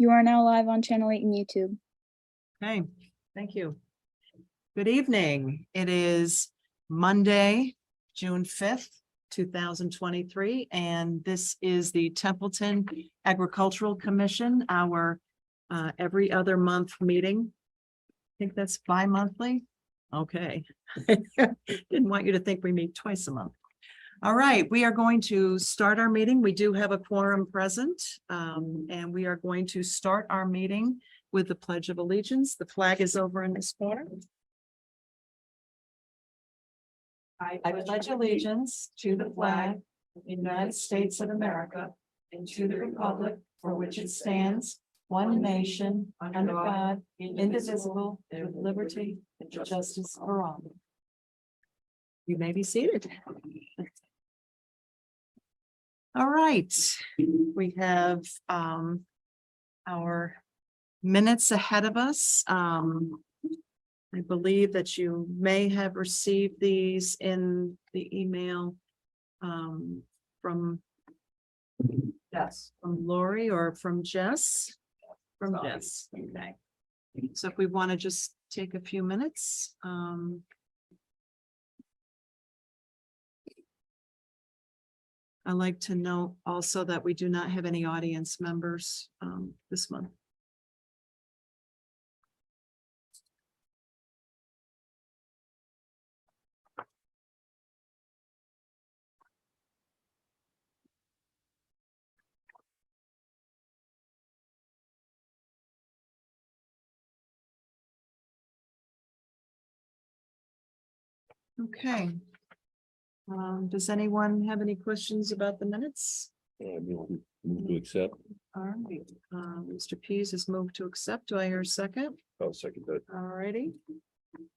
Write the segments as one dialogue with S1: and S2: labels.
S1: You are now live on Channel 8 and YouTube.
S2: Okay, thank you. Good evening. It is Monday, June 5th, 2023, and this is the Templeton Agricultural Commission, our every other month meeting. I think that's bi-monthly. Okay. Didn't want you to think we meet twice a month. All right, we are going to start our meeting. We do have a quorum present, and we are going to start our meeting with the Pledge of Allegiance. The flag is over in this corner. I pledge allegiance to the flag of the United States of America and to the republic for which it stands, one nation, under God, indivisible, with liberty and justice for all. You may be seated. All right, we have our minutes ahead of us. I believe that you may have received these in the email from Lori or from Jess. From Jess. Okay. So if we want to just take a few minutes. I'd like to note also that we do not have any audience members this month. Okay. Does anyone have any questions about the minutes?
S3: Move to accept.
S2: All right, Mr. Pease has moved to accept. Do I hear a second?
S3: I'll second that.
S2: All righty.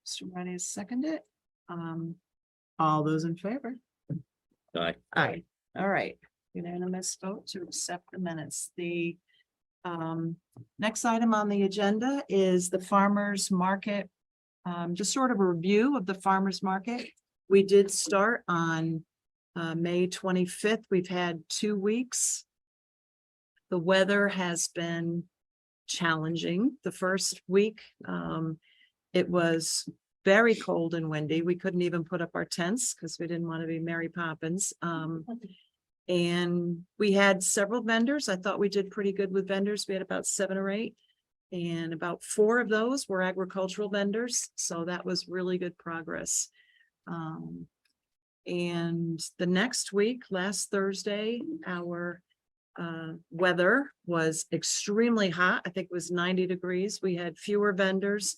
S2: Mr. Rennie has seconded. All those in favor?
S3: Aye.
S2: Aye. All right, unanimous vote to accept the minutes. The next item on the agenda is the farmers market. Just sort of a review of the farmers market. We did start on May 25th. We've had 2 weeks. The weather has been challenging. The first week, it was very cold and windy. We couldn't even put up our tents because we didn't want to be Mary Poppins. And we had several vendors. I thought we did pretty good with vendors. We had about 7 or 8. And about 4 of those were agricultural vendors. So that was really good progress. And the next week, last Thursday, our weather was extremely hot. I think it was 90 degrees. We had fewer vendors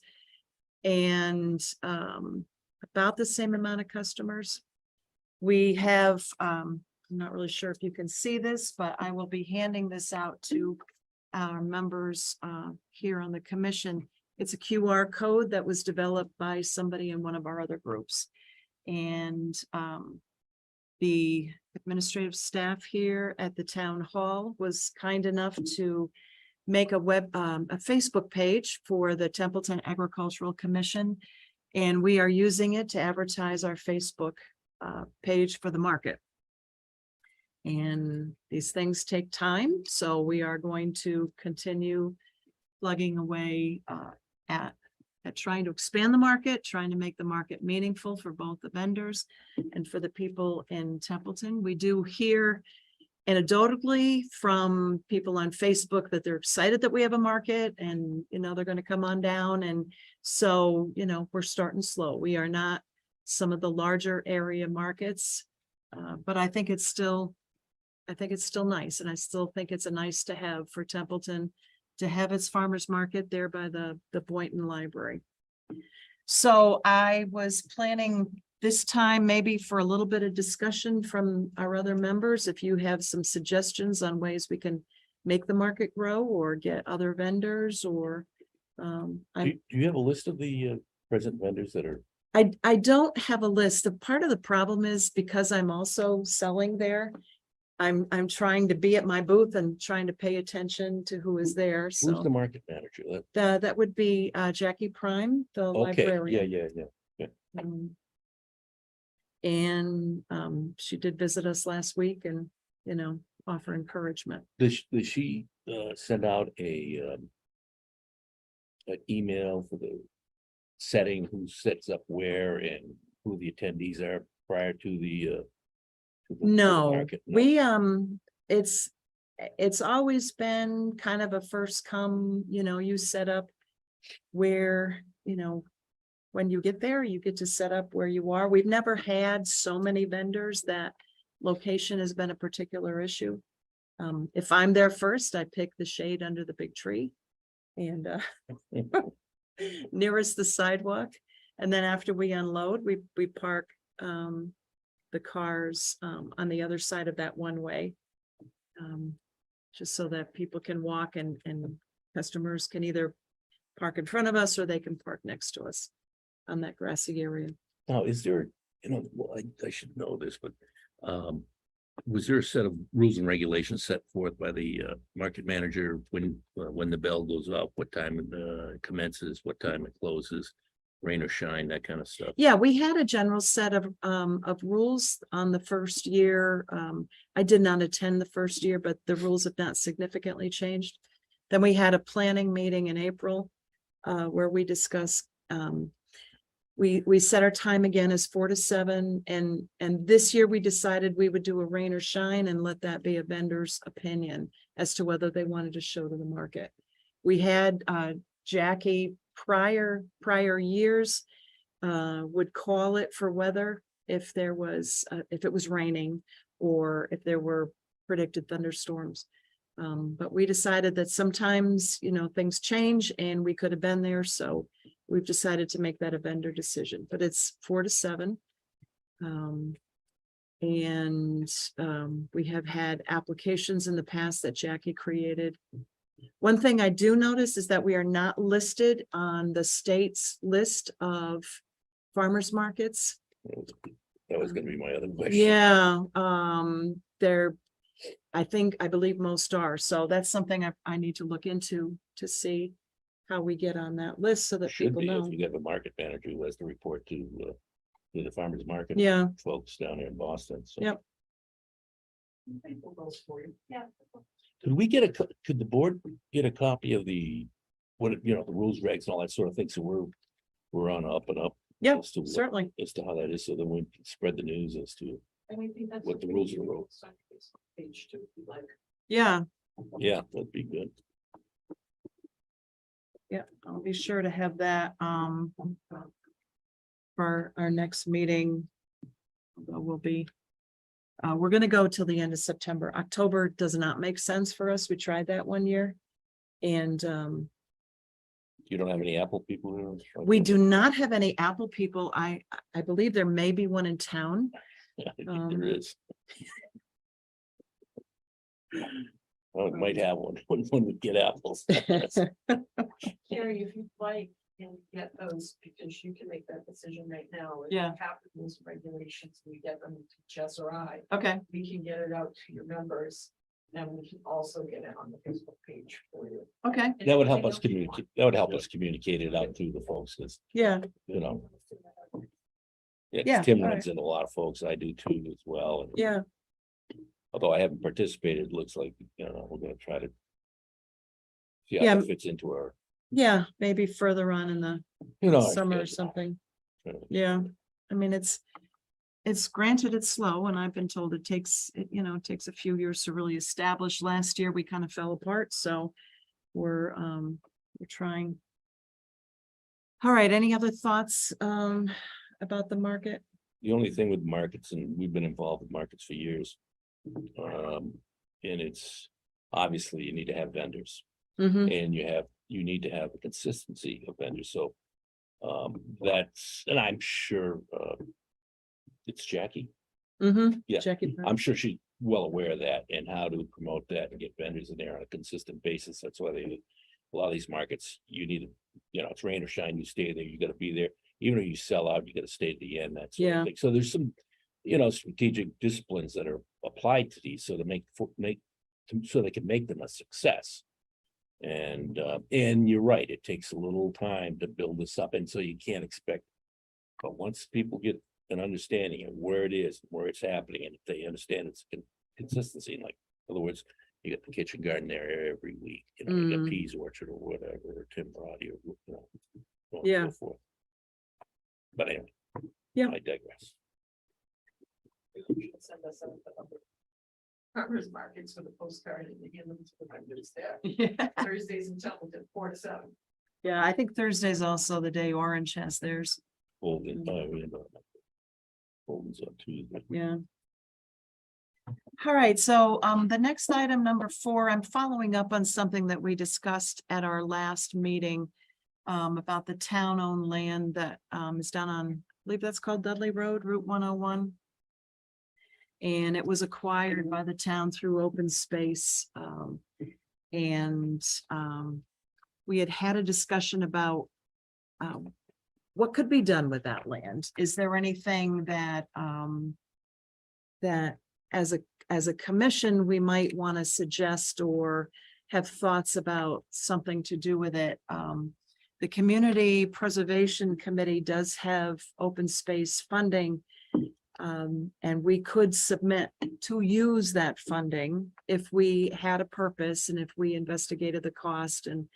S2: and about the same amount of customers. We have, I'm not really sure if you can see this, but I will be handing this out to our members here on the commission. It's a QR code that was developed by somebody in one of our other groups. And the administrative staff here at the town hall was kind enough to make a Facebook page for the Templeton Agricultural Commission. And we are using it to advertise our Facebook page for the market. And these things take time, so we are going to continue plugging away at trying to expand the market, trying to make the market meaningful for both the vendors and for the people in Templeton. We do hear anecdotally from people on Facebook that they're excited that we have a market and, they're going to come on down. And so, we're starting slow. We are not some of the larger area markets, but I think it's still nice. And I still think it's a nice to have for Templeton to have its farmers market there by the Boynton Library. So I was planning this time maybe for a little bit of discussion from our other members. If you have some suggestions on ways we can make the market grow or get other vendors or. Do
S3: you have a list of the present vendors that are?
S2: I don't have a list. Part of the problem is because I'm also selling there. I'm trying to be at my booth and trying to pay attention to who is there. So
S3: who's the market manager?
S2: That would be Jackie Prime, the librarian.
S3: Yeah.
S2: And she did visit us last week and offer encouragement.
S3: Does she send out an email for the setting, who sets up where and who the attendees are prior to the
S2: No,
S3: market?
S2: we, it's always been kind of a first come, you set up where, when you get there, you get to set up where you are. We've never had so many vendors that location has been a particular issue. If I'm there first, I pick the shade under the big tree and nearest the sidewalk. And then after we unload, we park the cars on the other side of that one way. Just so that people can walk and customers can either park in front of us or they can park next to us on that grassy area.
S3: Now, is there, well, I should know this, but was there a set of rules and regulations set forth by the market manager when the bell goes off, what time it commences, what time it closes, rain or shine, that kind of stuff?
S2: Yeah, we had a general set of rules on the first year. I did not attend the first year, but the rules have not significantly changed. Then we had a planning meeting in April where we discussed, we set our time again as 4 to 7. And this year we decided we would do a rain or shine and let that be a vendor's opinion as to whether they wanted to show to the market. We had Jackie prior years would call it for weather if there was if it was raining or if there were predicted thunderstorms. But we decided that sometimes, things change and we could have been there. So we've decided to make that a vendor decision, but it's 4 to 7. We have had applications in the past that Jackie created. One thing I do notice is that we are not listed on the state's list of farmers markets.
S3: That was gonna be my other question.
S2: Yeah, I believe most are. So that's something I need to look into to see how we get on that list so that
S3: Should
S2: people
S3: be,
S2: know.
S3: if you have a market manager who has to report to the farmer's market.
S2: Yeah.
S3: Folks down there in Boston, so.
S2: Yep.
S3: Could we could the board get a copy of the rules, regs and all that sort of thing, so we're on up and up?
S2: Yep,
S3: as to what-
S2: certainly.
S3: As to how that is, so that we can spread the news as to, what the rules are.
S4: Page 2, if you like.
S2: Yeah,
S3: yeah, that'd be good.
S2: yeah, I'll be sure to have that for our next meeting. We'll be we're going to go till the end of September. October does not make sense for us. We tried that one year. And
S3: You don't have any Apple people here?
S2: we do not have any Apple people. I believe there may be one in town.
S3: I think there is. Well, we might have one when we get apples.
S4: Carrie, if you'd like, and get those, because you can make that decision right now. If you
S2: Yeah.
S4: have the rules and regulations, we get them to Jess or I,
S2: Okay,
S4: we can get it out to your members. And we can also get it on the Facebook page for you.
S2: okay,
S3: That would help us communicate, that would help us communicate it out to the folks, because,
S2: yeah,
S3: yeah,
S2: Yeah,
S3: Tim
S2: all
S3: runs into a lot of folks, I do too as well. And
S2: yeah,
S3: although I haven't participated, it looks like, we're gonna try to see
S2: Yeah.
S3: how it fits into our,
S2: yeah, maybe further on in the
S3: our
S2: summer or
S3: schedule.
S2: something.
S3: Uh,
S2: Yeah, I mean, it's granted it's slow and I've been told it takes a few years to really establish. Last year, we kind of fell apart, so we're trying. All right, any other thoughts about the market?
S3: The only thing with markets, and we've been involved with markets for years. And it's, obviously, you need to have vendors.
S2: Mm-hmm,
S3: And you need to have a consistency of vendors, so. And I'm sure, it's Jackie,
S2: mm-hmm.
S3: Yeah,
S2: Jackie.
S3: I'm sure she's well aware of that and how to promote that and get vendors in there on a consistent basis. That's why a lot of these markets, you need, it's rain or shine, you stay there, you gotta be there. Even if you sell out, you gotta stay at the end, that's.
S2: Yeah.
S3: So there's some, strategic disciplines that are applied to these, so so they can make them a success. And you're right, it takes a little time to build this up, and so you can't expect. But once people get an understanding of where it is, where it's happening, and if they understand its consistency, like, in other words, You got the kitchen garden there every week, you know, you
S2: Mm.
S3: got Peas Orchard or whatever, or Tim Roddy, or, you know. so on and
S2: Yeah.
S3: so forth. But anyway.
S2: Yeah.
S3: I digress.
S4: You should send us some of the farmers markets with a postcard and give them to the vendors there.
S2: Yeah.
S4: Thursdays in Templeton, 4 to 7.
S2: Yeah, I think Thursday's also the day Orange has theirs.
S3: Holden, Holden's on Tuesday.
S2: Yeah. All right, so the next item, number 4, I'm following up on something that we discussed at our last meeting. About the town-owned land that is down on, I believe that's called Dudley Road, Route 101. And it was acquired by the town through open space. And we had a discussion about what could be done with that land. Is there anything that that as a commission, we might want to suggest or have thoughts about something to do with it? The Community Preservation Committee does have open space funding. And we could submit to use that funding if we had a purpose and if we investigated the cost and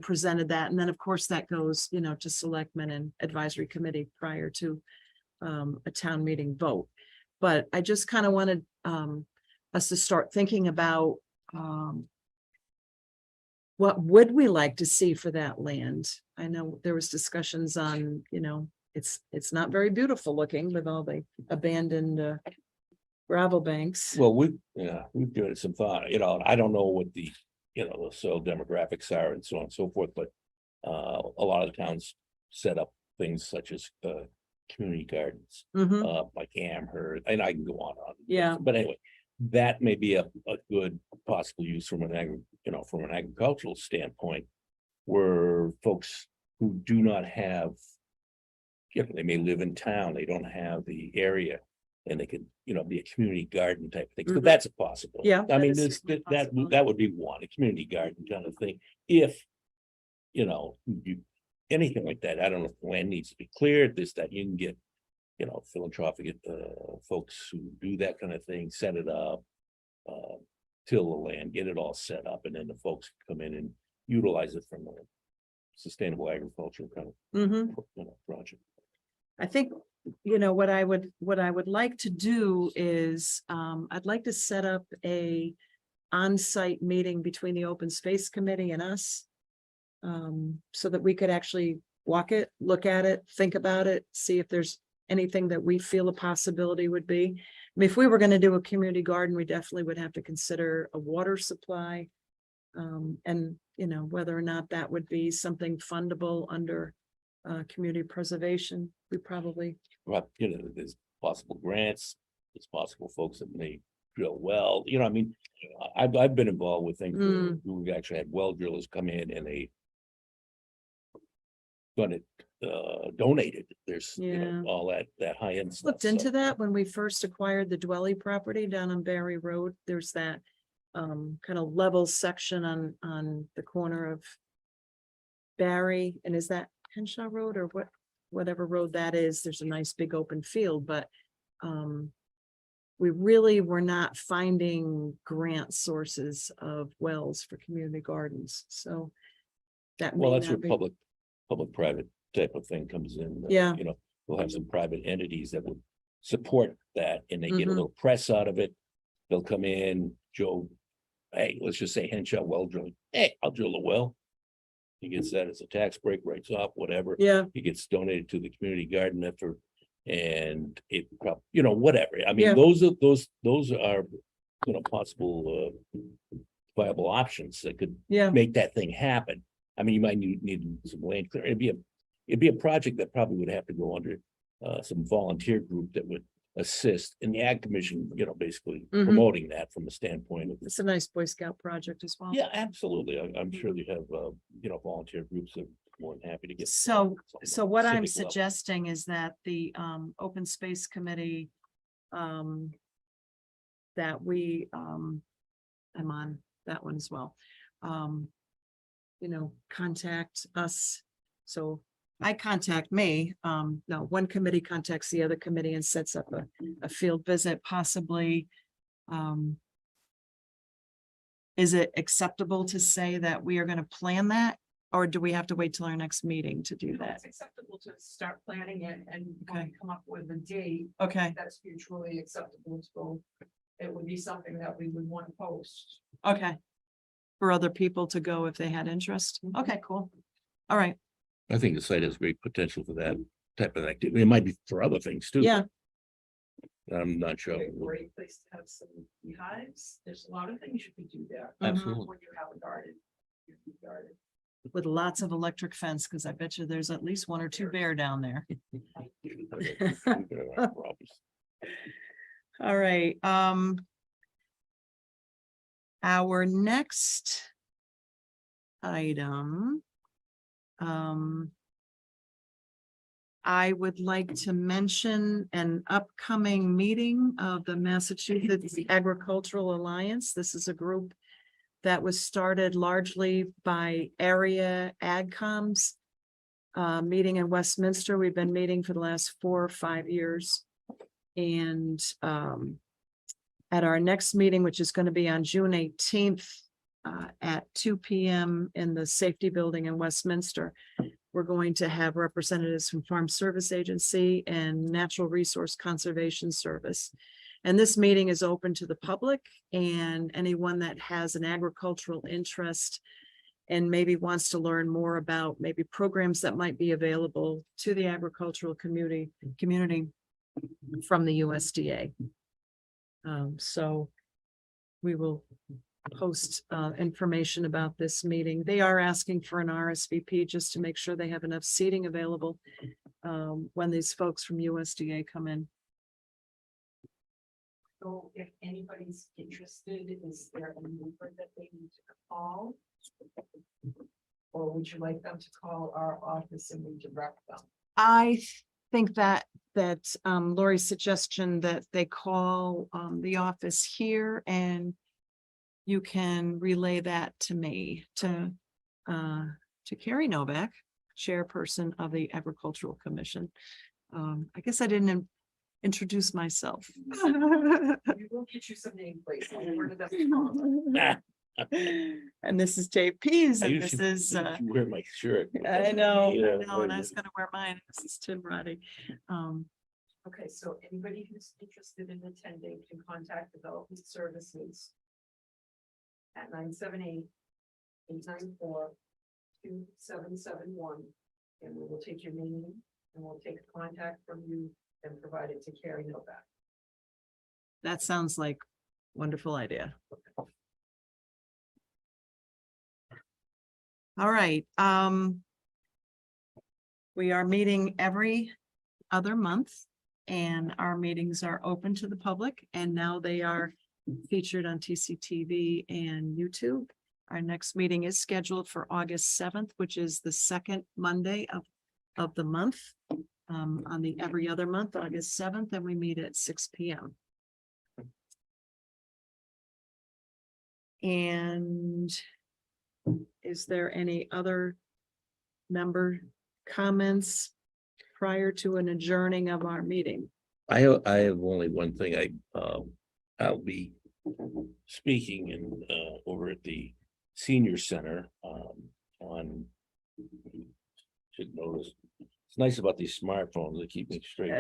S2: presented that. And then, of course, that goes, you know, to selectmen and advisory committee prior to a town meeting vote. But I just kind of wanted us to start thinking about what would we like to see for that land? I know there was discussions on, you know, it's not very beautiful looking with all the abandoned gravel banks.
S3: Well, we've given it some thought, you know, I don't know what the, you know, the soil demographics are and so on and so forth, but a lot of the towns set up things such as community gardens,
S2: Mhm.
S3: like Amherst, and I can go on.
S2: Yeah.
S3: But anyway, that may be a good possible use from from an agricultural standpoint, where folks who do not have, you know, they may live in town, they don't have the area, and they could, you know, be a community garden type of thing, but
S2: Mhm.
S3: that's a possibility.
S2: Yeah,
S3: I
S2: that
S3: mean,
S2: is
S3: this,
S2: certainly a
S3: that
S2: possibility.
S3: would be one, a community garden kind of thing, if, you know, anything like that, I don't know if the land needs to be cleared, this, that, you can get, you know, philanthropic folks who do that kind of thing, set it up, till the land, get it all set up, and then the folks come in and utilize it from a sustainable agriculture kind of,
S2: Mhm.
S3: you know, project.
S2: I think, you know, what I would like to do is, I'd like to set up a on-site meeting between the Open Space Committee and us. So that we could actually walk it, look at it, think about it, see if there's anything that we feel a possibility would be. I mean, if we were going to do a community garden, we definitely would have to consider a water supply. And, you know, whether or not that would be something fundable under community preservation, we probably.
S3: Well, you know, there's possible grants, there's possible folks that may drill well, you know, I mean, I've been involved with things where we've actually had well drillers come in and they got it donated. There's, you know, all that high end stuff.
S2: Looked into that when we first acquired the Dwelly property down on Barry Road. There's that kind of level section on the corner of Barry, and is that Henshaw Road or whatever road that is? There's a nice big open field, but we really were not finding grant sources of wells for community gardens. So that
S3: Well,
S2: may
S3: that's where
S2: not be.
S3: public-private type of thing comes in.
S2: Yeah.
S3: You know, we'll have some private entities that would support that and they get a
S2: Mhm.
S3: little press out of it. They'll come in, Joe, hey, let's just say Henshaw well drilling. Hey, I'll drill a well. He gets that as a tax break, writes off, whatever.
S2: Yeah,
S3: It gets donated to the community garden effort. And it, you know, whatever. I mean,
S2: Yeah.
S3: those are, you know, possible viable options that could
S2: yeah,
S3: make that thing happen. I mean, you might need some land clear. It'd be a project that probably would have to go under some volunteer group that would assist in the Ag Commission, you know, basically
S2: Mhm.
S3: promoting that from the standpoint of.
S2: it's a nice Boy Scout project as well.
S3: Yeah, absolutely. I'm sure you have, you know, volunteer groups that are more than happy to get.
S2: So what I'm
S3: civic level.
S2: suggesting is that the Open Space Committee that we I'm on that one as well. You know, contact us. So I contact me, no, one committee contacts the other committee and sets up a field visit, possibly in is it acceptable to say that we are gonna plan that? Or do we have to wait till our next meeting to do that?
S4: It's acceptable to start planning it and when we come up with a date
S2: Okay,
S4: that's mutually acceptable to both. It would be something that we would want to post.
S2: okay. For other people to go if they had interest. Okay, cool. All right,
S3: I think the site has great potential for that type of activity. It might be for other things too.
S2: yeah,
S3: I'm not sure.
S4: A great place to have some beehives. There's a lot of things you could do there.
S3: Absolutely.
S4: When you have a garden. You can garden.
S2: with lots of electric fence, because I bet you there's at least 1 or 2 bear down there. All right, our next item, I would like to mention an upcoming meeting of the Massachusetts Agricultural Alliance. This is a group that was started largely by area AgComs. Meeting in Westminster. We've been meeting for the last 4 or 5 years. And at our next meeting, which is going to be on June 18th at 2 p.m. in the Safety Building in Westminster, we're going to have representatives from Farm Service Agency and Natural Resource Conservation Service. And this meeting is open to the public and anyone that has an agricultural interest and maybe wants to learn more about maybe programs that might be available to the agricultural community from the USDA. So we will post information about this meeting. They are asking for an RSVP just to make sure they have enough seating available when these folks from USDA come in.
S4: So if anybody's interested, is there a number that they need to call? Or would you like them to call our office and we direct them?
S2: I think that Lori's suggestion that they call the office here and you can relay that to me, to Carrie Novak, chairperson of the Agricultural Commission. I guess I didn't introduce myself.
S4: We will get you some nameplates. Where did that come from?
S2: And this is JP's
S3: I
S2: and this
S3: usually
S2: is
S3: wear my shirt.
S2: I know,
S3: Yeah,
S2: and I was gonna wear mine. This is Tim Roddy.
S4: Okay, so anybody who's interested in attending can contact Development Services at 978-894-2771. And we will take your name and we'll take a contact from you and provide it to Carrie Novak.
S2: That sounds like a wonderful idea. All right, we are meeting every other month and our meetings are open to the public and now they are featured on TCTV and YouTube. Our next meeting is scheduled for August 7th, which is the second Monday of the month. On the every other month, August 7th, and we meet at 6 p.m. And is there any other member comments prior to an adjourning of our meeting?
S3: I have only one thing. I'll be speaking in over at the senior center on, should notice. It's nice about these smartphones, they keep me straight.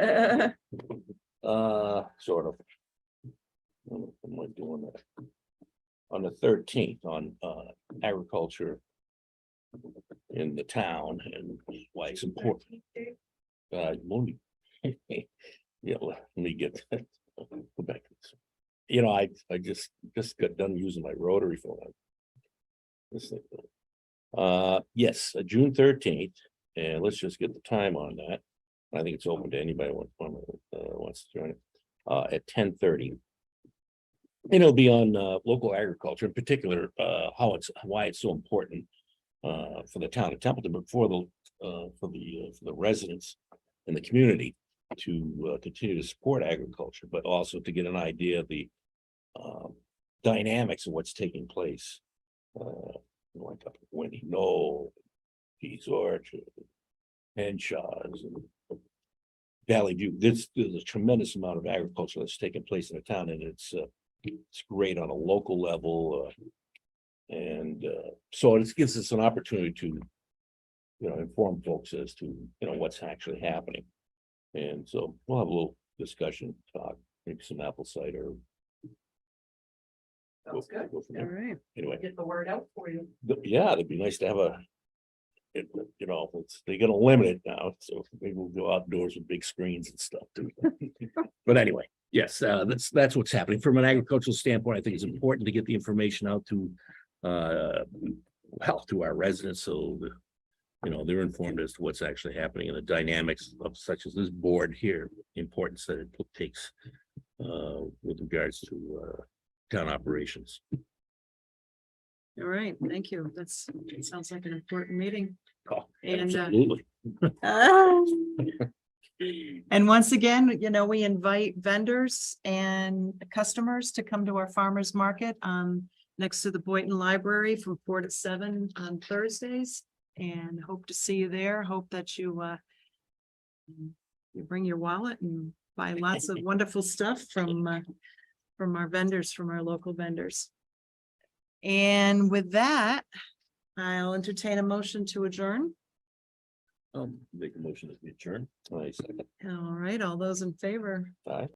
S3: Sort of. What am I doing that? On the 13th on agriculture in the town and why it's important. Only, yeah, let me get that. Go back. You know, I just got done using my rotary phone. This thing. Yes, June 13th, and let's just get the time on that. I think it's open to anybody who wants to join it at 10:30. And it'll be on local agriculture, in particular, why it's so important for the town of Templeton, but for the residents in the community to continue to support agriculture, but also to get an idea of the dynamics of what's taking place. Like up in Winnie Knoll, Pease Orchard, Henshaw's, and Valley View. There's a tremendous amount of agriculture that's taking place in the town, and it's great on a local level. And so it gives us an opportunity to, inform folks as to, what's actually happening. And so we'll have a little discussion, talk, maybe some apple cider.
S4: Sounds good.
S3: Go from
S2: All
S3: there.
S2: right.
S3: Anyway,
S4: Get the word out for you.
S3: yeah, it'd be nice to have they're gonna limit it now, so maybe we'll go outdoors with big screens and stuff too. But anyway, yes, that's what's happening. From an agricultural standpoint, I think it's important to get the information out to to our residents, so that, they're informed as to what's actually happening and the dynamics of such as this board here, the importance that it takes with regards to town operations.
S2: All right, thank you. It sounds like an important meeting.
S3: Oh,
S2: And,
S3: absolutely.
S2: And once again, we invite vendors and customers to come to our farmers market next to the Boynton Library from 4 to 7 on Thursdays, and hope to see you there. Hope that you bring your wallet and buy lots of wonderful stuff from our vendors, from our local vendors. And with that, I'll entertain a motion to adjourn.
S3: Make a motion to adjourn. Nice.
S2: All right, all those in favor?
S3: Aye.